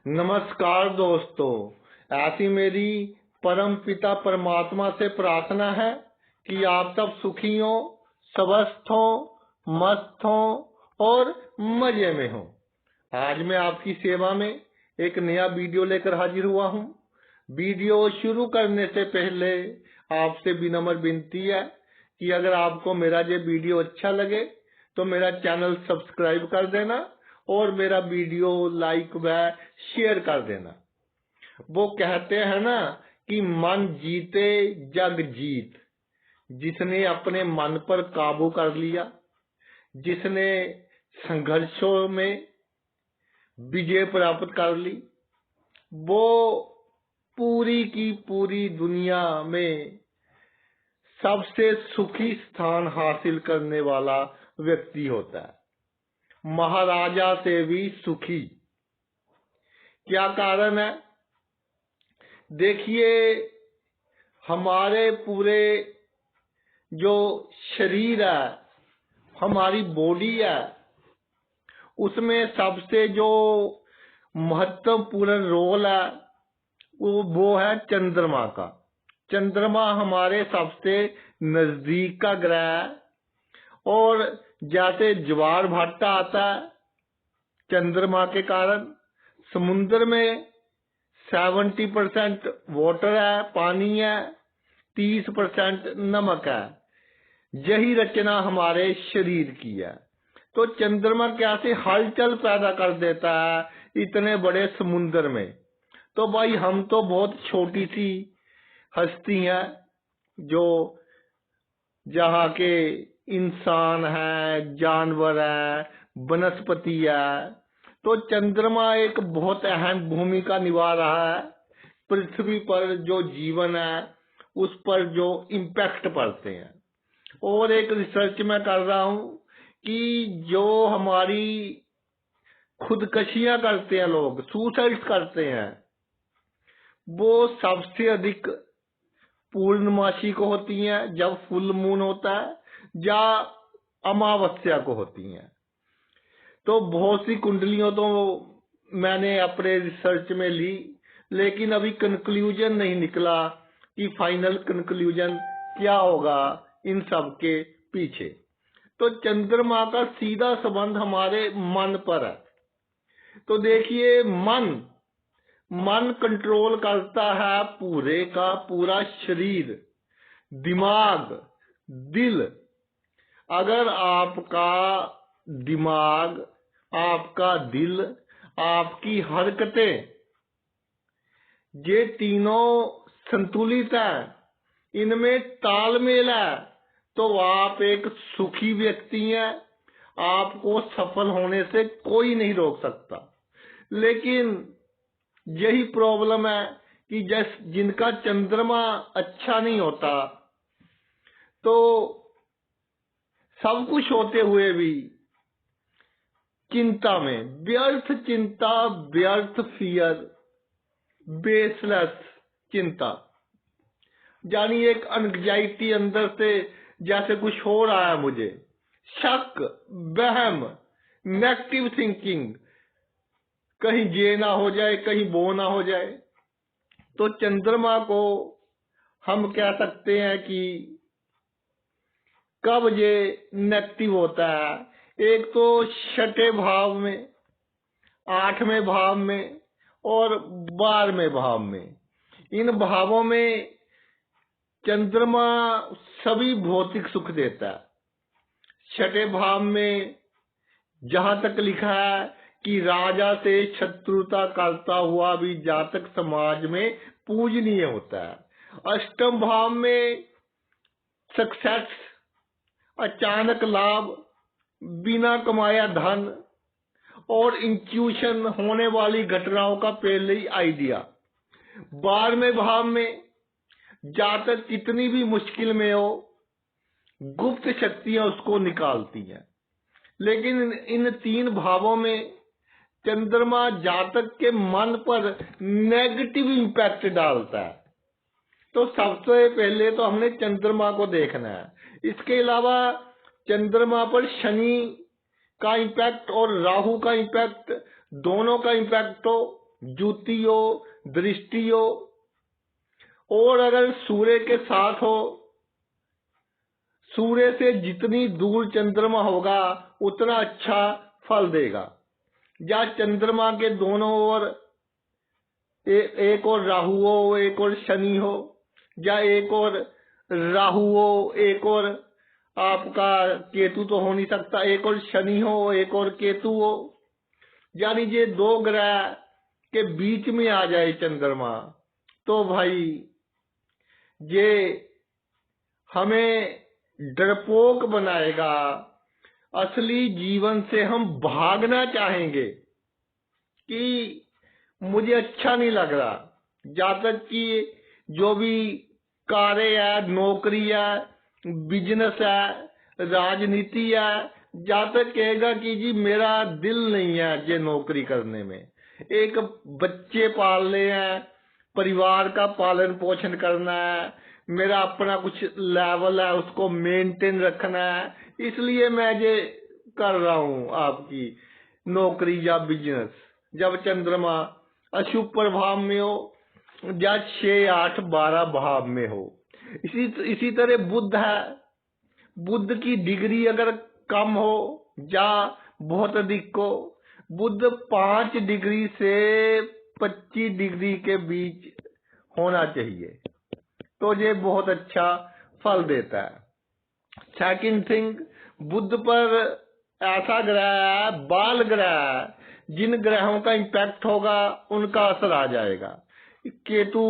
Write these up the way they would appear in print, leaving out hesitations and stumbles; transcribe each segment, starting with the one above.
नमस्कार दोस्तों, ऐसी मेरी परम पिता परमात्मा से प्रार्थना है कि आप सब सुखी हो, स्वस्थ हो, मस्त हो और मजे में हो। आज मैं आपकी सेवा में एक नया वीडियो लेकर हाजिर हुआ हूँ। वीडियो शुरू करने से पहले आपसे विनम्र विनती है कि अगर आपको मेरा ये वीडियो अच्छा लगे तो मेरा चैनल सब्सक्राइब कर देना और मेरा वीडियो लाइक व शेयर कर देना। वो कहते हैं ना कि मन जीते जग जीत। जिसने अपने मन पर काबू कर लिया, जिसने संघर्षों में विजय प्राप्त कर ली, वो पूरी की पूरी दुनिया में सबसे सुखी स्थान हासिल करने वाला व्यक्ति होता है, महाराजा से भी सुखी। क्या कारण है? देखिए, हमारे पूरे जो शरीर है, हमारी बॉडी है, उसमें सबसे जो महत्वपूर्ण रोल है वो है चंद्रमा का। चंद्रमा हमारे सबसे नजदीक का ग्रह है और जैसे ज्वार भाटा आता है चंद्रमा के कारण, समुद्र में 70% वाटर है, पानी है, 30% नमक है। यही रचना हमारे शरीर की है। तो चंद्रमा कैसे हलचल पैदा कर देता है इतने बड़े समुद्र में। तो भाई हम तो बहुत छोटी सी हस्ती हैं जो जहाँ के इंसान है, जानवर है, वनस्पति है। तो चंद्रमा एक बहुत अहम भूमिका निभा रहा है। पृथ्वी पर जो जीवन है उस पर जो इम्पैक्ट पड़ते हैं। और एक रिसर्च मैं कर रहा हूँ कि जो हमारी खुदकशियां करते हैं लोग, सुसाइड करते हैं, वो सबसे अधिक पूर्णमासी को होती हैं जब फुल मून होता है, या अमावस्या को होती हैं। तो बहुत सी कुंडलियों तो मैंने अपने रिसर्च में ली, लेकिन अभी कंक्लूजन नहीं निकला कि फाइनल कंक्लूजन क्या होगा इन सब के पीछे। तो चंद्रमा का सीधा संबंध हमारे मन पर है। तो देखिए, मन कंट्रोल करता है पूरे का पूरा शरीर, दिमाग, दिल। अगर आपका दिमाग, आपका दिल, आपकी हरकतें, ये तीनों संतुलित है, इनमें तालमेल है, तो आप एक सुखी व्यक्ति हैं। आपको सफल होने से कोई नहीं रोक सकता। लेकिन यही प्रॉब्लम है कि जिनका चंद्रमा अच्छा नहीं होता, तो सब कुछ होते हुए भी चिंता में, व्यर्थ चिंता, व्यर्थ फियर, बेसलेस चिंता, यानी एक एंग्जाइटी अंदर से जैसे कुछ हो रहा है मुझे, शक, वहम, नेगेटिव थिंकिंग, कहीं ये ना हो जाए, कहीं वो ना हो जाए। तो चंद्रमा को हम कह सकते हैं कि कब ये नेगेटिव होता है। एक तो छठे भाव में, 8वें भाव में और 12वें भाव में। इन भावों में चंद्रमा सभी भौतिक सुख देता है। छठे भाव में जहां तक लिखा है कि राजा से शत्रुता करता हुआ भी जातक समाज में पूजनीय होता है। अष्टम भाव में सक्सेस, अचानक लाभ, बिना कमाया धन और इंट्यूशन होने वाली घटनाओं का पहले ही आइडिया। 12वें भाव में जातक कितनी भी मुश्किल में हो, गुप्त शक्तियां उसको निकालती हैं। लेकिन इन 3 भावों में चंद्रमा जातक के मन पर नेगेटिव इंपैक्ट डालता है। तो सबसे पहले तो हमने चंद्रमा को देखना है। इसके अलावा चंद्रमा पर शनि का इंपैक्ट और राहु का इंपैक्ट, दोनों का इंपैक्ट तो जुति हो, दृष्टि हो, और अगर सूर्य के साथ हो, सूर्य से जितनी दूर चंद्रमा होगा उतना अच्छा फल देगा। या चंद्रमा के दोनों ओर एक और राहु हो, एक और शनि हो, या एक और राहु हो, एक और आपका केतु तो हो नहीं सकता, एक और शनि हो, एक और केतु हो, यानी ये दो ग्रह के बीच में आ जाए चंद्रमा, तो भाई ये हमें डरपोक बनाएगा। असली जीवन से हम भागना चाहेंगे कि मुझे अच्छा नहीं लग रहा। जातक की जो भी कार्य है, नौकरी है, बिजनेस है, राजनीति है, जातक कहेगा कि जी मेरा दिल नहीं है ये नौकरी करने में। एक बच्चे पालने हैं, परिवार का पालन पोषण करना है, मेरा अपना कुछ लेवल है उसको मेंटेन रखना है, इसलिए मैं ये कर रहा हूँ आपकी नौकरी या बिजनेस। जब चंद्रमा अशुभ प्रभाव में हो या 6, 8, 12 भाव में हो। इसी तरह बुध है, बुध की डिग्री अगर कम हो या बहुत अधिक हो, बुध 5 डिग्री से 25 डिग्री के बीच होना चाहिए, तो ये बहुत अच्छा फल देता है। सेकंड थिंग, बुध पर ऐसा ग्रह है, बाल ग्रह है, जिन ग्रहों का इम्पैक्ट होगा उनका असर आ जाएगा। केतु,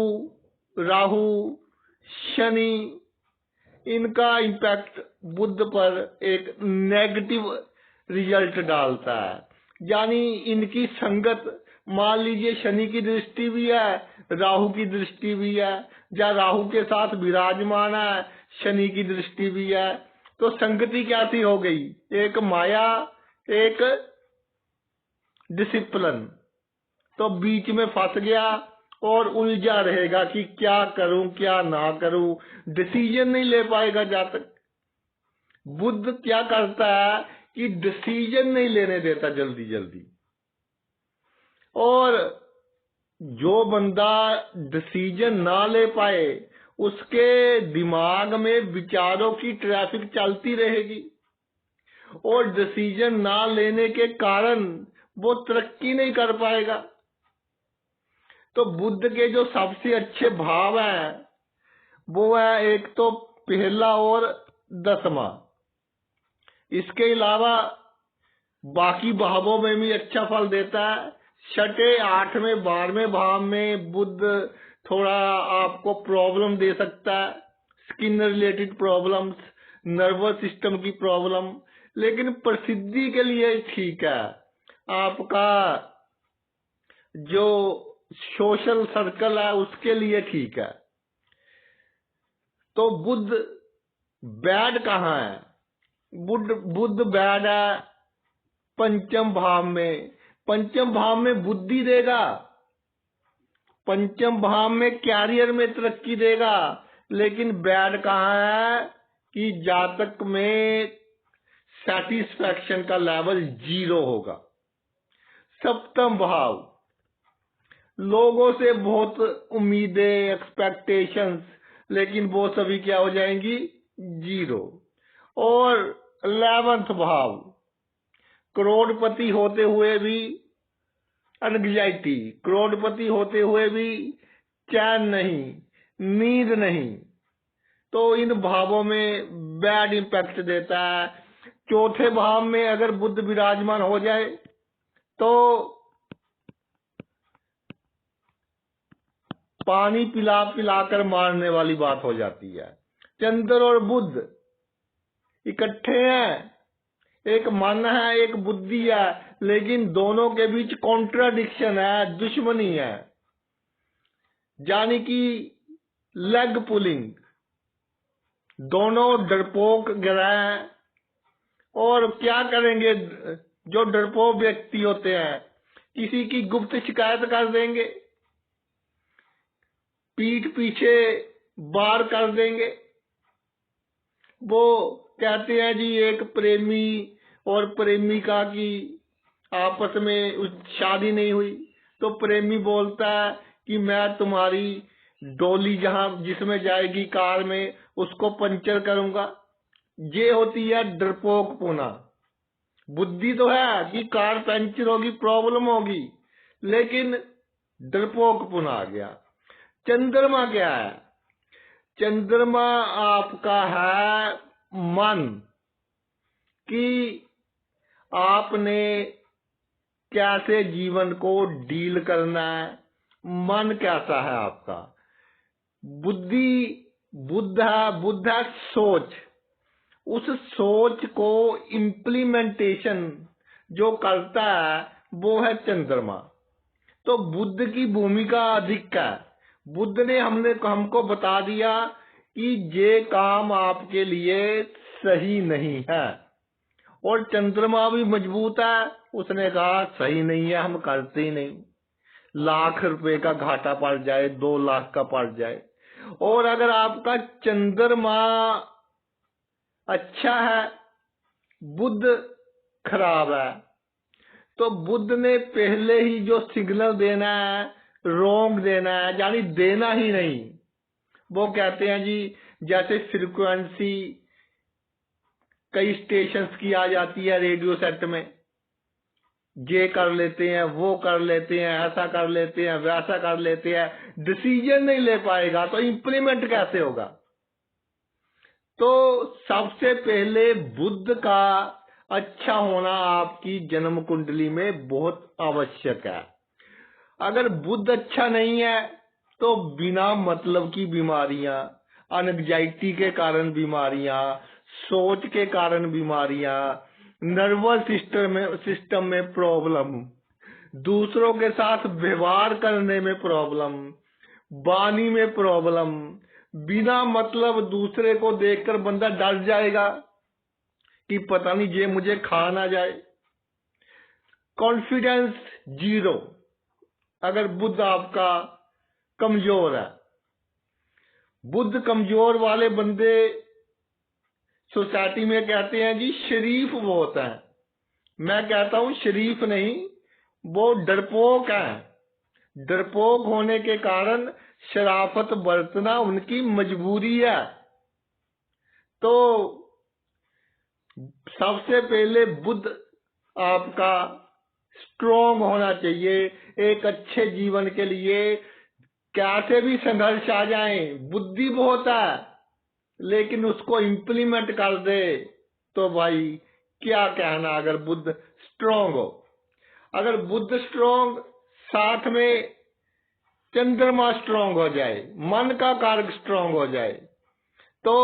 राहु, शनि, इनका इम्पैक्ट बुध पर एक नेगेटिव रिजल्ट डालता है। यानी इनकी संगत, मान लीजिए शनि की दृष्टि भी है, राहु की दृष्टि भी है, या राहु के साथ विराजमान है, शनि की दृष्टि भी है, तो संगति कैसी हो गई? एक माया, एक डिसिप्लिन, तो बीच में फंस गया और उलझा रहेगा कि क्या करूं क्या ना करूं, डिसीजन नहीं ले पाएगा जातक। बुध क्या करता है कि डिसीजन नहीं लेने देता जल्दी जल्दी, और जो बंदा डिसीजन ना ले पाए उसके दिमाग में विचारों की ट्रैफिक चलती रहेगी, और डिसीजन ना लेने के कारण वो तरक्की नहीं कर पाएगा। तो बुध के जो सबसे अच्छे भाव हैं वो है एक तो पहला और 10वां। इसके अलावा बाकी भावों में भी अच्छा फल देता है। 6, 8, 12वें भाव में बुध थोड़ा आपको प्रॉब्लम दे सकता है, skin related problems, nervous system की प्रॉब्लम, लेकिन प्रसिद्धि के लिए ठीक है। आपका जो सोशल सर्कल है उसके लिए ठीक है। तो बुध बैड कहाँ है? बुध बैड है पंचम भाव में। पंचम भाव में बुद्धि देगा, पंचम भाव में कैरियर में तरक्की देगा, लेकिन बैड कहाँ है कि जातक में सेटिस्फैक्शन का लेवल 0 होगा। सप्तम भाव, लोगों से बहुत उम्मीदें, एक्सपेक्टेशंस, लेकिन वो सभी क्या हो जाएंगी? 0। और 11वां भाव, करोड़पति होते हुए भी एंग्जाइटी, करोड़पति होते हुए भी चैन नहीं, नींद नहीं, तो इन भावों में बैड इंपैक्ट देता है। चौथे भाव में अगर बुध विराजमान हो जाए तो पानी पिला पिलाकर मारने वाली बात हो जाती है। चंद्र और बुध इकट्ठे हैं, एक मन है एक बुद्धि है, लेकिन दोनों के बीच कॉन्ट्राडिक्शन है, दुश्मनी है, यानी कि लेग पुलिंग। दोनों डरपोक ग्रह हैं, और क्या करेंगे जो डरपोक व्यक्ति होते हैं? किसी की गुप्त शिकायत कर देंगे, पीठ पीछे वार कर देंगे। वो कहते हैं जी एक प्रेमी और प्रेमिका की आपस में शादी नहीं हुई, तो प्रेमी बोलता है कि मैं तुम्हारी डोली जिसमें जाएगी कार में उसको पंचर करूंगा। ये होती है डरपोकपना। बुद्धि तो है कि कार पंचर होगी, प्रॉब्लम होगी, लेकिन डरपोकपना आ गया। चंद्रमा क्या है? चंद्रमा आपका है मन, कि आपने कैसे जीवन को डील करना है, मन कैसा है आपका। बुद्ध है सोच। उस सोच को इम्प्लीमेंटेशन जो करता है वो है चंद्रमा। तो बुद्ध की भूमिका अधिक है। बुद्ध ने हमको बता दिया कि ये काम आपके लिए सही नहीं है, और चंद्रमा भी मजबूत है। उसने कहा सही नहीं है, हम करते ही नहीं। लाख रुपए का घाटा पड़ जाए, 2 लाख का पड़ जाए। और अगर आपका चंद्रमा अच्छा है, बुद्ध खराब है, तो बुद्ध ने पहले ही जो सिग्नल देना है रोंग देना है, यानी देना ही नहीं। वो कहते हैं जी, जैसे फ्रीक्वेंसी कई स्टेशंस की आ जाती है रेडियो सेट में, ये कर लेते हैं, वो कर लेते हैं, ऐसा कर लेते हैं, वैसा कर लेते हैं, डिसीजन नहीं ले पाएगा तो इंप्लीमेंट कैसे होगा। तो सबसे पहले बुद्ध का अच्छा होना आपकी जन्म कुंडली में बहुत आवश्यक है। अगर बुद्ध अच्छा नहीं है तो बिना मतलब की बीमारियां, एंजाइटी के कारण बीमारियां, सोच के कारण बीमारियां, नर्वस सिस्टम में प्रॉब्लम, दूसरों के साथ व्यवहार करने में प्रॉब्लम, वाणी में प्रॉब्लम, बिना मतलब दूसरे को देखकर बंदा डर जाएगा कि पता नहीं ये मुझे खा ना जाए। कॉन्फिडेंस 0 अगर बुद्ध आपका कमजोर है। बुद्ध कमजोर वाले बंदे सोसाइटी में कहते हैं जी शरीफ बहुत है। मैं कहता हूं शरीफ नहीं, वो डरपोक है। डरपोक होने के कारण शराफत बरतना उनकी मजबूरी है। तो सबसे पहले बुद्ध आपका स्ट्रॉन्ग होना चाहिए एक अच्छे जीवन के लिए। कैसे भी संघर्ष आ जाए, बुद्धि बहुत है, लेकिन उसको इम्प्लीमेंट कर दे तो भाई क्या कहना। अगर बुद्ध स्ट्रॉन्ग हो, अगर बुद्ध स्ट्रॉन्ग, साथ में चंद्रमा स्ट्रॉन्ग हो जाए, मन का कारक स्ट्रॉन्ग हो जाए, तो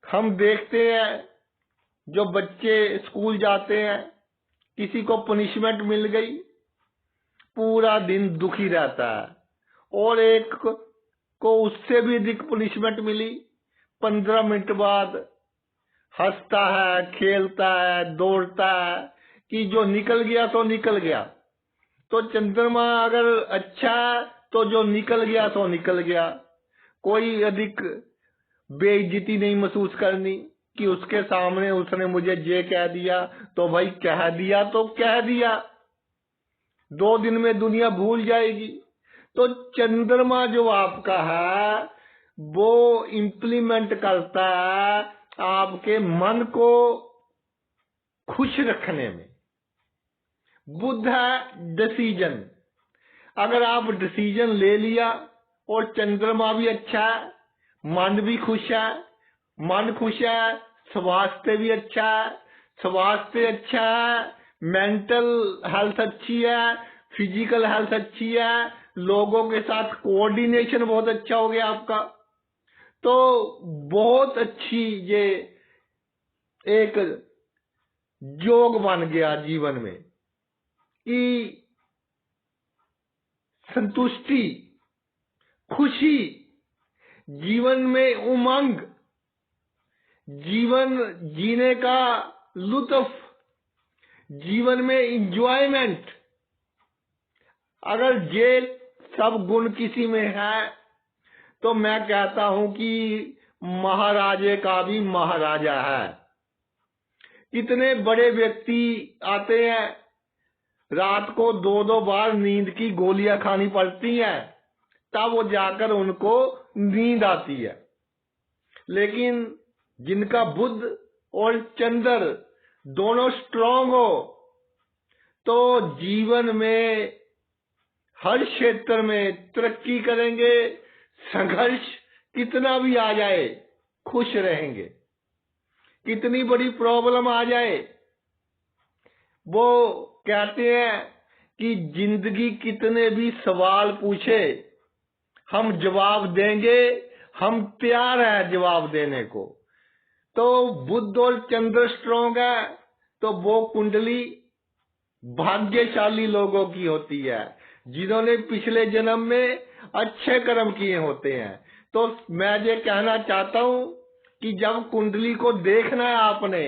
हम देखते हैं जो बच्चे स्कूल जाते हैं, किसी को पनिशमेंट मिल गई, पूरा दिन दुखी रहता है, और एक को उससे भी अधिक पनिशमेंट मिली, 15 मिनट बाद हंसता है, खेलता है, दौड़ता है कि जो निकल गया तो निकल गया। तो चंद्रमा अगर अच्छा है तो जो निकल गया तो निकल गया। कोई अधिक बेइज्जती नहीं महसूस करनी कि उसके सामने उसने मुझे ये कह दिया, तो भाई कह दिया तो कह दिया, 2 दिन में दुनिया भूल जाएगी। तो चंद्रमा जो आपका है वो इंप्लीमेंट करता है आपके मन को खुश रखने में। बुद्ध है डिसीजन। अगर आप डिसीजन ले लिया और चंद्रमा भी अच्छा है, मन भी खुश है, मन खुश है, स्वास्थ्य भी अच्छा है, स्वास्थ्य अच्छा है, मेंटल हेल्थ अच्छी है, फिजिकल हेल्थ अच्छी है, लोगों के साथ कोऑर्डिनेशन बहुत अच्छा हो गया आपका, तो बहुत अच्छी ये एक योग बन गया जीवन में कि संतुष्टि, खुशी, जीवन में उमंग, जीवन जीने का लुत्फ, जीवन में इंजॉयमेंट, अगर ये सब गुण किसी में है तो मैं कहता हूं कि महाराजे का भी महाराजा है। इतने बड़े व्यक्ति आते हैं, रात को 2-2 बार नींद की गोलियां खानी पड़ती हैं, तब वो जाकर उनको नींद आती है। लेकिन जिनका बुध और चंद्र दोनों स्ट्रांग हो, तो जीवन में हर क्षेत्र में तरक्की करेंगे। संघर्ष कितना भी आ जाए खुश रहेंगे, कितनी बड़ी प्रॉब्लम आ जाए, वो कहते हैं कि जिंदगी कितने भी सवाल पूछे हम जवाब देंगे, हम तैयार हैं जवाब देने को। तो बुध और चंद्र स्ट्रांग है, तो वो कुंडली भाग्यशाली लोगों की होती है, जिन्होंने पिछले जन्म में अच्छे कर्म किए होते हैं। तो मैं ये कहना चाहता हूं कि जब कुंडली को देखना है आपने,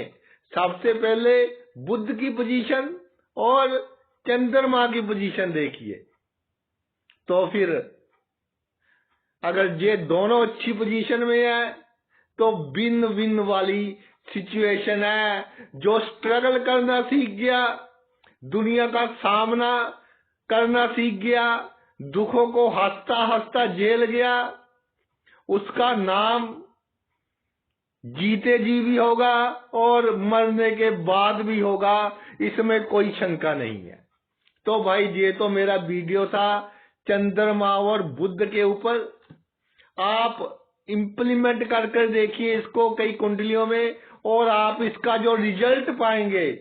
सबसे पहले बुध की पोजीशन और चंद्रमा की पोजीशन देखिए। तो फिर अगर ये दोनों अच्छी पोजीशन में है, तो विन विन वाली सिचुएशन है। जो स्ट्रगल करना सीख गया, दुनिया का सामना करना सीख गया, दुखों को हंसता हंसता झेल गया, उसका नाम जीते जी भी होगा और मरने के बाद भी होगा, इसमें कोई शंका नहीं है। तो भाई ये तो मेरा वीडियो था चंद्रमा और बुध के ऊपर। आप इम्प्लीमेंट कर देखिए इसको कई कुंडलियों में, और आप इसका जो रिजल्ट पाएंगे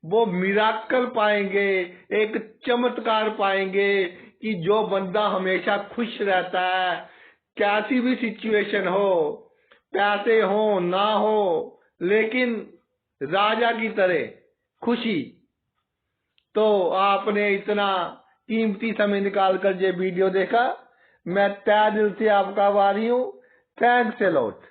वो मिराकल पाएंगे, एक चमत्कार पाएंगे कि जो बंदा हमेशा खुश रहता है, कैसी भी सिचुएशन हो, पैसे हो ना हो, लेकिन राजा की तरह खुशी। तो आपने इतना कीमती समय निकाल कर ये वीडियो देखा, मैं तहे दिल से आपका आभारी हूं। Thanks a lot.